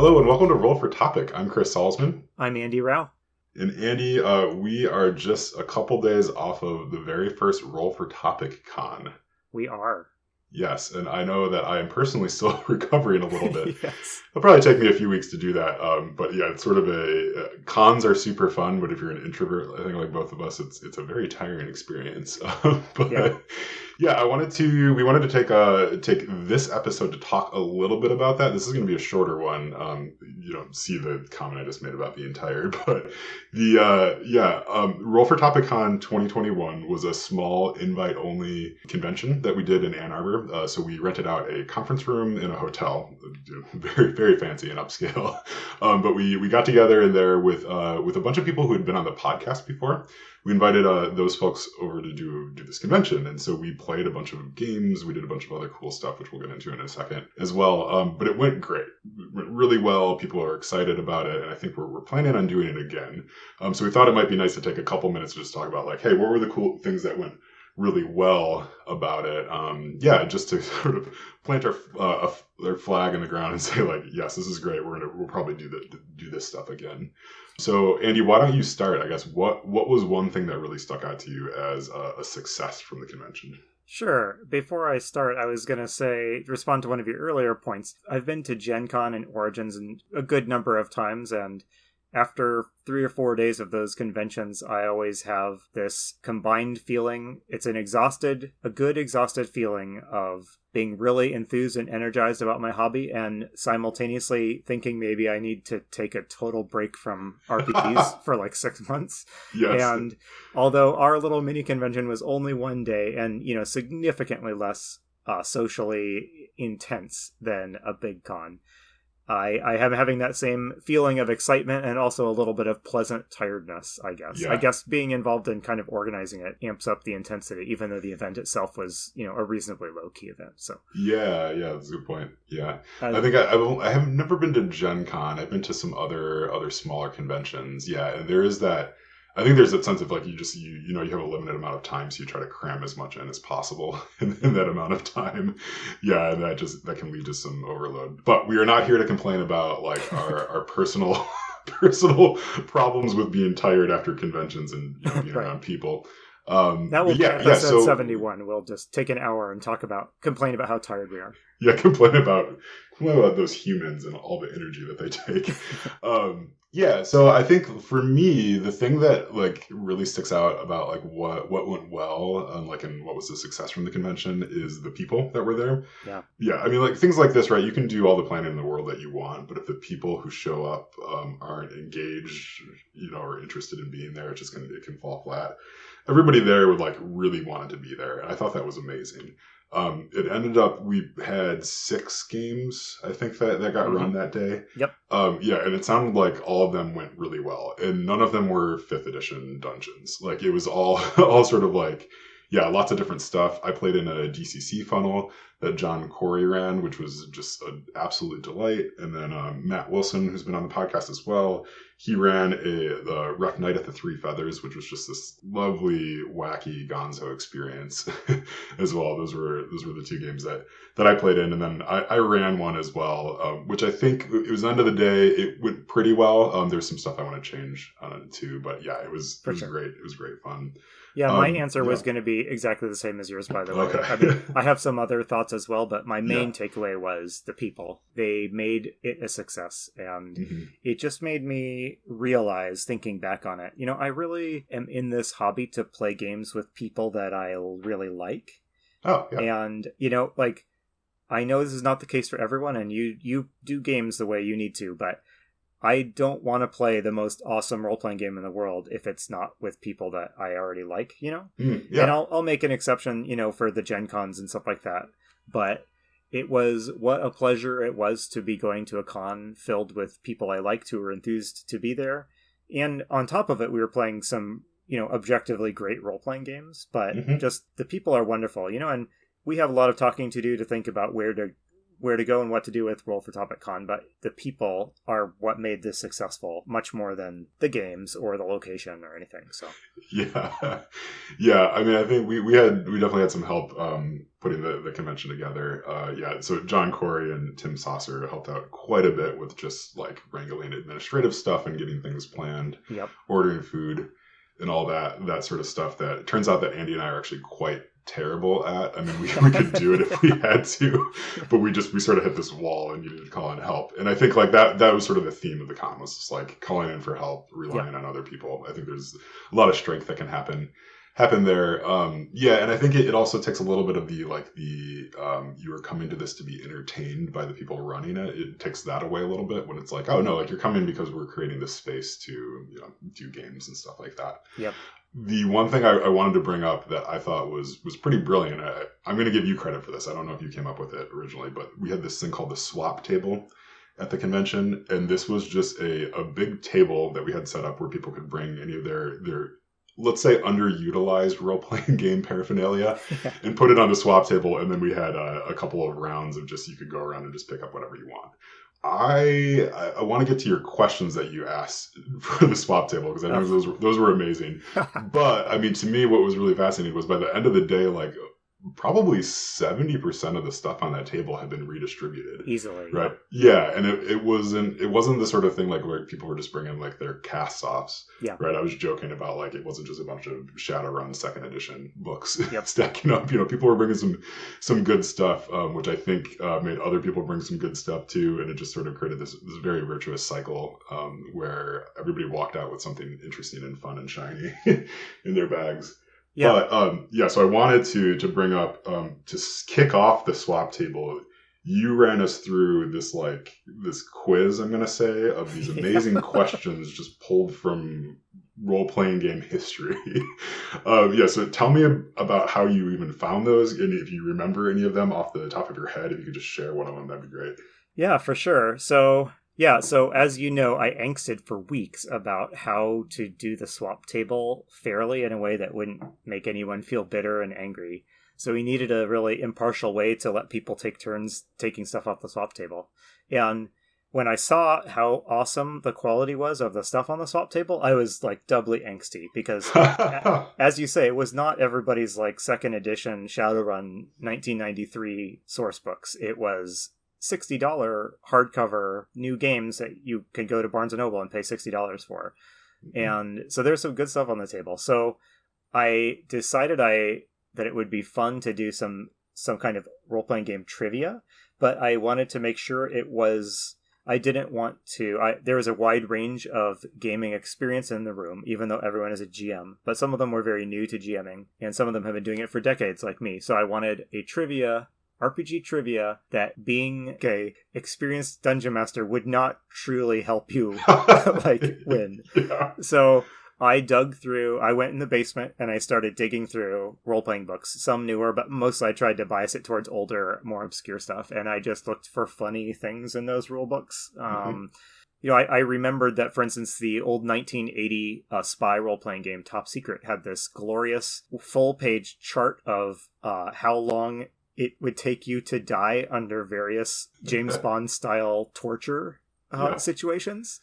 Hello and welcome to Roll for Topic. I'm Chris Salzman. I'm Andy Rao. And Andy, we are just a couple days off of the very first Roll for Topic con. We are. Yes, and I know that I am personally still recovering a little bit. Yes. It'll probably take me a few weeks to do that. But yeah, it's sort of cons are super fun, but if you're an introvert, I think like both of us, it's a very tiring experience. But yeah, we wanted to take this episode to talk a little bit about that. This is going to be a shorter one. You don't see the comment I just made about the entire, but Roll for Topic Con 2021 was a small invite only convention that we did in Ann Arbor. So we rented out a conference room in a hotel, very, very fancy and upscale. But we got together in there with a bunch of people who had been on the podcast before. We invited those folks over to do this convention. And so we played a bunch of games. We did a bunch of other cool stuff, which we'll get into in a second as well. But it went great. It went really well. People are excited about it. And I think we're planning on doing it again. So we thought it might be nice to take a couple minutes to just talk about like, hey, what were the cool things that went really well about it? Just to sort of plant our flag in the ground and say like, yes, this is great. We'll probably do this stuff again. So Andy, why don't you start? I guess what was one thing that really stuck out to you as a success from the convention? Sure. Before I start, I was going to respond to one of your earlier points. I've been to Gen Con and Origins a good number of times, and after 3 or 4 days of those conventions, I always have this combined feeling. It's a good exhausted feeling of being really enthused and energized about my hobby and simultaneously thinking maybe I need to take a total break from RPGs for like 6 months. Yes. And although our little mini convention was only 1 day and, significantly less socially intense than a big con, I am having that same feeling of excitement and also a little bit of pleasant tiredness, I guess. Yeah. I guess being involved in kind of organizing it amps up the intensity, even though the event itself was, a reasonably low-key event. So yeah, that's a good point. Yeah. I think I have never been to Gen Con. I've been to some other smaller conventions. Yeah, and there is that. I think there's that sense of like you have a limited amount of time, so you try to cram as much in as possible in that amount of time. Yeah, and that can lead to some overload. But we are not here to complain about like our personal problems with being tired after conventions and being right. around people. That will be episode 71. We'll just take an hour and complain about how tired we are. Yeah, complain about those humans and all the energy that they take. So I think for me, the thing that like really sticks out about like what went well and what was the success from the convention is the people that were there. Yeah. I mean, like things like this, right? You can do all the planning in the world that you want, but if the people who show up aren't engaged, or interested in being there, it can fall flat. Everybody there would like really wanted to be there, and I thought that was amazing. It ended up, we had 6 games, I think, that got run that day. Yep. And it sounded like all of them went really well. And none of them were 5th edition dungeons. Like, it was all sort of like, lots of different stuff. I played in a DCC funnel that John Corey ran, which was just an absolute delight. And then Matt Wilson, who's been on the podcast as well, he ran the Rough Night at the Three Feathers, which was just this lovely, wacky gonzo experience as well. Those were the 2 games that I played in. And then I ran one as well, which I think it was the end of the day. It went pretty well. There's some stuff I want to change on it too. But yeah, it was great. It was great fun. Yeah, my answer was going to be exactly the same as yours, by the way. Okay. I mean, I have some other thoughts as well, but my main takeaway was the people. They made it a success, and it just made me realize, thinking back on it, I really am in this hobby to play games with people that I really like. Oh, yeah. And, I know this is not the case for everyone, and you do games the way you need to, but I don't want to play the most awesome role-playing game in the world if it's not with people that I already like, And I'll make an exception, for the Gen Cons and stuff like that. But it was what a pleasure it was to be going to a con filled with people I liked who were enthused to be there. And on top of it, we were playing some, objectively great role-playing games. But just the people are wonderful, and we have a lot of talking to do to think about where to where to go and what to do with Roll for Topic Con, but the people are what made this successful, much more than the games or the location or anything. So Yeah, yeah. I mean, I think we definitely had some help putting the convention together. Yeah, so John Corey and Tim Saucer helped out quite a bit with just like wrangling administrative stuff and getting things planned, yep. ordering food, and all that sort of stuff. That it turns out that Andy and I are actually quite terrible at. I mean, we could do it if we had to, but we sort of hit this wall and needed to call in help. And I think like that was sort of the theme of the con, was just like calling in for help, relying on other people. I think there's a lot of strength that can happen there. Yeah, and I think it also takes a little bit of the you are coming to this to be entertained by the people running it. It takes that away a little bit when it's like, oh no, like you're coming because we're creating this space to do games and stuff like that. Yep. The one thing I wanted to bring up that I thought was pretty brilliant, I'm going to give you credit for this. I don't know if you came up with it originally, but we had this thing called the swap table at the convention, and this was just a big table that we had set up where people could bring any of their let's say underutilized role-playing game paraphernalia and put it on the swap table, and then we had a couple of rounds of just, you could go around and just pick up whatever you want. I want to get to your questions that you asked for the swap table, because I know those were amazing. But I mean, to me, what was really fascinating was by the end of the day, like probably 70% of the stuff on that table had been redistributed easily, right? Yeah, and it wasn't the sort of thing like where people were just bringing like their cast-offs. Yeah, right. I was joking about like it wasn't just a bunch of Shadowrun second edition books yep. stacking up. People were bringing some good stuff, which I think made other people bring some good stuff too, and it just sort of created this very virtuous cycle where everybody walked out with something interesting and fun and shiny in their bags. Yeah. But so I wanted to bring up to kick off the swap table. You ran us through this quiz, I'm gonna say, of these amazing questions just pulled from role-playing game history. So tell me about how you even found those, and if you remember any of them off the top of your head. If you could just share one of them, that'd be great. Yeah, for sure. So as you know, I angsted for weeks about how to do the swap table fairly in a way that wouldn't make anyone feel bitter and angry. So we needed a really impartial way to let people take turns taking stuff off the swap table. And when I saw how awesome the quality was of the stuff on the swap table, I was like doubly angsty, because as you say, it was not everybody's like second edition Shadowrun 1993 source books. It was $60 hardcover new games that you can go to Barnes & Noble and pay $60 for. And so there's some good stuff on the table. So I decided that it would be fun to do some kind of role-playing game trivia, but I wanted to make sure there was a wide range of gaming experience in the room, even though everyone is a GM, but some of them were very new to GMing, and some of them have been doing it for decades like me. So I wanted a RPG trivia that, being a experienced dungeon master, would not truly help you win. Yeah. So I went in the basement and I started digging through role-playing books, some newer, but mostly I tried to bias it towards older, more obscure stuff. And I just looked for funny things in those rule books. I remembered that, for instance, the old 1980 spy role-playing game, Top Secret, had this glorious full-page chart of how long it would take you to die under various James Bond-style torture situations.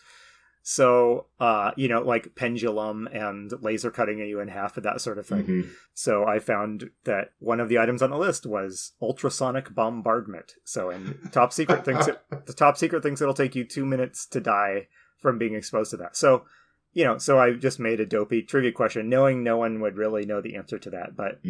So, like pendulum and laser cutting you in half and that sort of thing. Mm-hmm. So I found that one of the items on the list was ultrasonic bombardment. So in Top Secret the Top Secret thinks it'll take you 2 minutes to die from being exposed to that. So, so I just made a dopey trivia question, knowing no one would really know the answer to that, but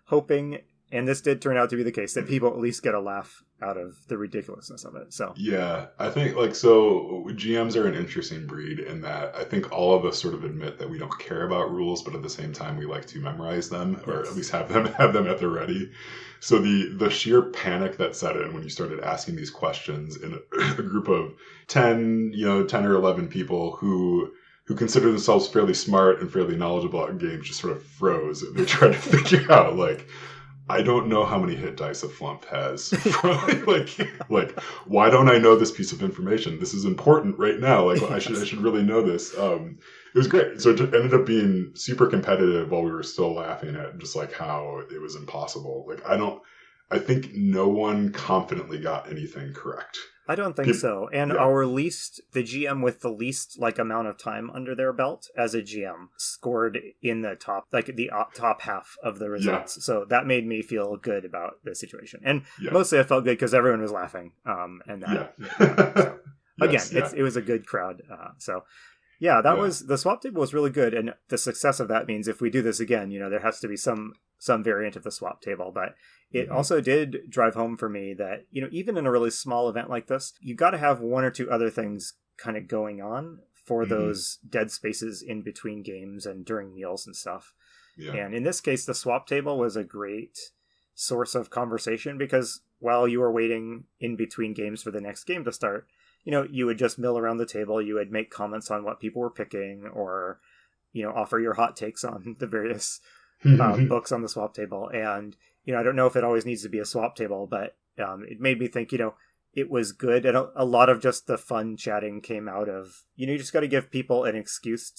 hoping, and this did turn out to be the case, that people at least get a laugh out of the ridiculousness of it. So yeah, I think GMs are an interesting breed in that I think all of us sort of admit that we don't care about rules, but at the same time we like to memorize them, or at least have them at the ready. So the sheer panic that set in when you started asking these questions in a group of 10 or 11 people who consider themselves fairly smart and fairly knowledgeable about games just sort of froze, and they tried to figure out I don't know how many hit dice a flump has. Why don't I know this piece of information? This is important right now. I should really know this. It was great. So it ended up being super competitive while we were still laughing at just how it was impossible. I think no one confidently got anything correct. I don't think so. And yeah. the GM with the least amount of time under their belt as a GM scored in the top, the top half of the results. Yeah. So that made me feel good about the situation. And mostly I felt good because everyone was laughing. And that, so, again, it was a good crowd. Was the swap table was really good. And the success of that means if we do this again, there has to be some variant of the swap table, but it also did drive home for me that, even in a really small event like this, you got to have one or two other things kind of going on for those dead spaces in between games and during meals and stuff. Yeah. And in this case, the swap table was a great source of conversation because while you were waiting in between games for the next game to start, you would just mill around the table, you would make comments on what people were picking or, offer your hot takes on the various books on the swap table. And I don't know if it always needs to be a swap table, but it made me think, it was good. And a lot of just the fun chatting came out of, you just got to give people an excuse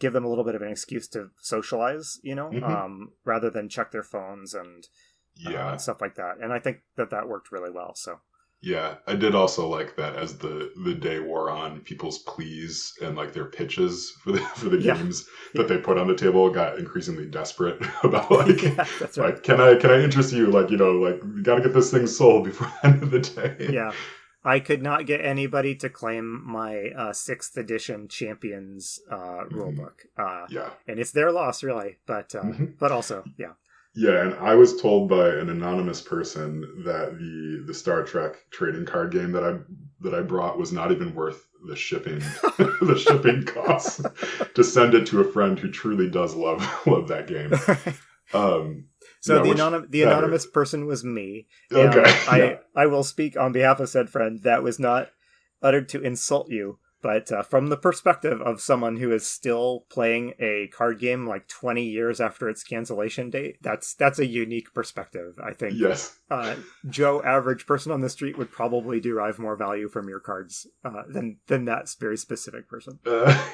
give them a little bit of an excuse to socialize, rather than check their phones and stuff like that. And I think that worked really well. So. Yeah, I did also like that as the day wore on, people's pleas and like their pitches for the games that they put on the table got increasingly desperate about that's right. Like can I interest you, we got to get this thing sold before the end of the day. Yeah. I could not get anybody to claim my 6th edition Champions rulebook. And it's their loss really, but also, yeah. Yeah, and I was told by an anonymous person that the Star Trek trading card game that I brought was not even worth the shipping the shipping costs to send it to a friend who truly does love that game. So the anonymous person was me. Okay. I will speak on behalf of said friend. That was not uttered to insult you. But from the perspective of someone who is still playing a card game 20 years after its cancellation date, that's a unique perspective, I think. Yes. Joe, average person on the street, would probably derive more value from your cards than that very specific person.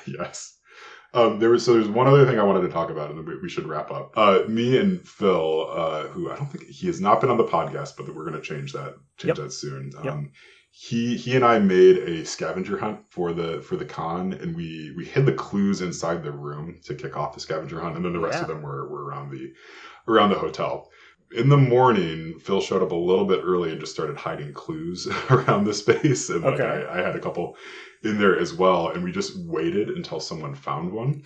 Yes. There's one other thing I wanted to talk about, and then we should wrap up. Me and Phil, who I don't think he has not been on the podcast, but we're going to change that soon. He and I made a scavenger hunt for the con, and we hid the clues inside the room to kick off the scavenger hunt, and then the rest of them were around the hotel. In the morning, Phil showed up a little bit early and just started hiding clues around the space, and I had a couple in there as well, and we just waited until someone found one.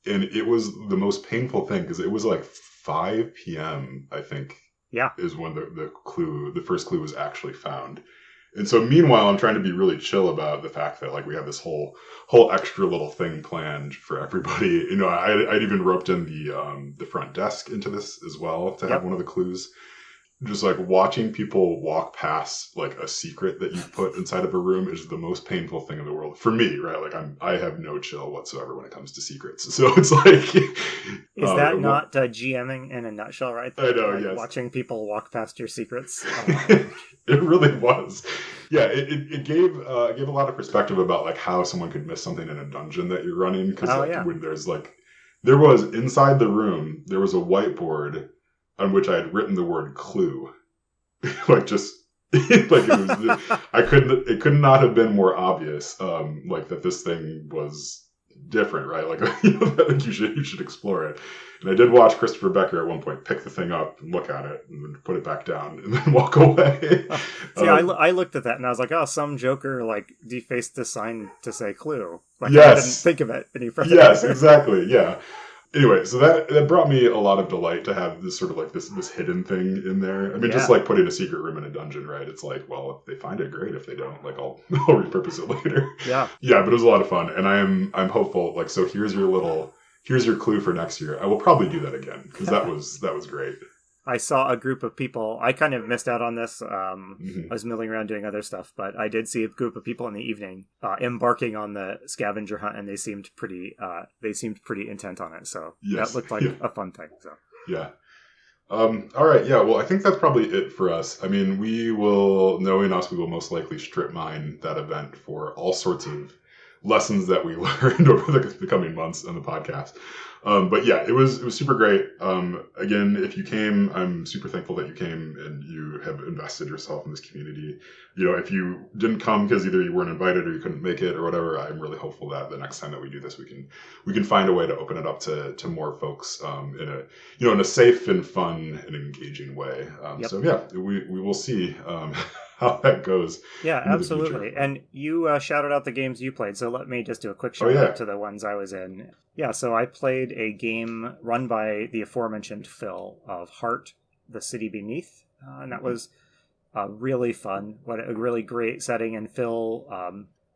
And it was the most painful thing because it was 5 p.m. I think is when the first clue was actually found. And so meanwhile, I'm trying to be really chill about the fact that we have this whole extra little thing planned for everybody. I'd even roped in the front desk into this as well to have one of the clues. Just watching people walk past a secret that you've put inside of a room is the most painful thing in the world for me, right? I have no chill whatsoever when it comes to secrets. So it's is that not GMing in a nutshell, right? I know, yes. Watching people walk past your secrets. It really was. Yeah, it gave a lot of perspective about how someone could miss something in a dungeon that you're running. Because when there's there was inside the room, there was a whiteboard on which I had written the word clue. It was, it could not have been more obvious, that this thing was different, right? You should explore it. And I did watch Christopher Becker at one point pick the thing up and look at it and then put it back down and then walk away. See, I looked at that and I was like, oh, some joker defaced the sign to say clue. Yes. I didn't think of it any further. Yes, exactly. Yeah. Anyway, so that brought me a lot of delight to have this sort of this hidden thing in there. I mean, just putting a secret room in a dungeon, right? It's well, if they find it, great. If they don't, I'll repurpose it later. Yeah. Yeah, but it was a lot of fun, and I'm hopeful. So here's your clue for next year. I will probably do that again because that was great. I saw a group of people. I kind of missed out on this. I was milling around doing other stuff, but I did see a group of people in the evening embarking on the scavenger hunt, and they seemed pretty intent on it. So that looked like a fun thing. So yeah. All right. Yeah. Well, I think that's probably it for us. I mean, knowing us, we will most likely strip mine that event for all sorts of lessons that we learned over the coming months on the podcast. But yeah, it was super great. Again, if you came, I'm super thankful that you came and you have invested yourself in this community. You know, if you didn't come because either you weren't invited or you couldn't make it or whatever, I'm really hopeful that the next time that we do this, we can find a way to open it up to more folks in a in a safe and fun and engaging way. So yeah, we will see how that goes. Yeah, absolutely. And you shouted out the games you played, so let me just do a quick shout out to the ones I was in. Yeah, so I played a game run by the aforementioned Phil of Heart, the City Beneath, and that was really fun. What a really great setting. And Phil,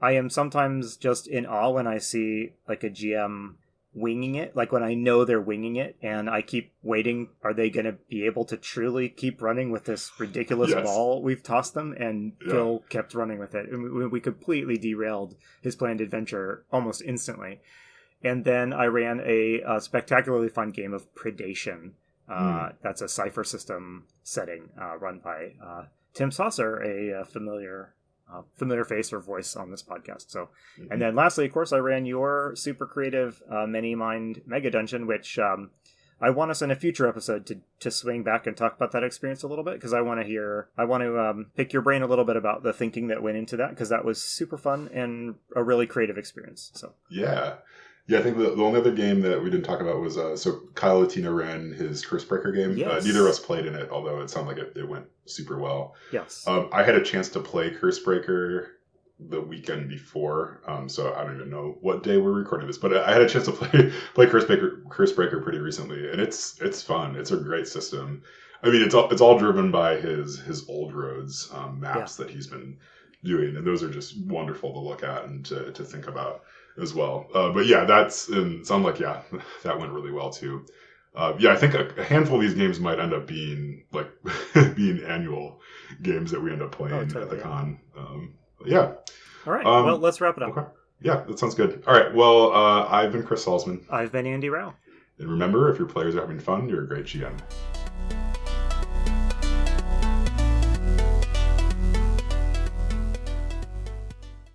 I am sometimes just in awe when I see like a GM winging it, like when I know they're winging it and I keep waiting, are they going to be able to truly keep running with this ridiculous ball we've tossed them? And Phil kept running with it. We completely derailed his planned adventure almost instantly. And then I ran a spectacularly fun game of Predation. That's a Cypher system setting run by Tim Saucer, a familiar face or voice on this podcast. So, and then lastly, of course, I ran your super creative Many Mind Mega Dungeon, which I want us in a future episode to swing back and talk about that experience a little bit, because I want to pick your brain a little bit about the thinking that went into that, because that was super fun and a really creative experience. So yeah, I think the only other game that we didn't talk about was so Kyle Latino ran his Cursebreaker game. Yes. Neither of us played in it, although it sounded like it went super well. Yes. I had a chance to play Cursebreaker the weekend before, so I don't even know what day we're recording this, but I had a chance to play Cursebreaker pretty recently, and it's fun. It's a great system. I mean, it's all driven by his Old Roads maps that he's been doing, and those are just wonderful to look at and to think about as well. But yeah, that went really well too. I think a handful of these games might end up being like being annual games that we end up playing at the con. Yeah. All right. Well, let's wrap it up. Okay. Yeah, that sounds good. All right. Well, I've been Chris Salzman. I've been Andy Rao. And remember, if your players are having fun, you're a great GM.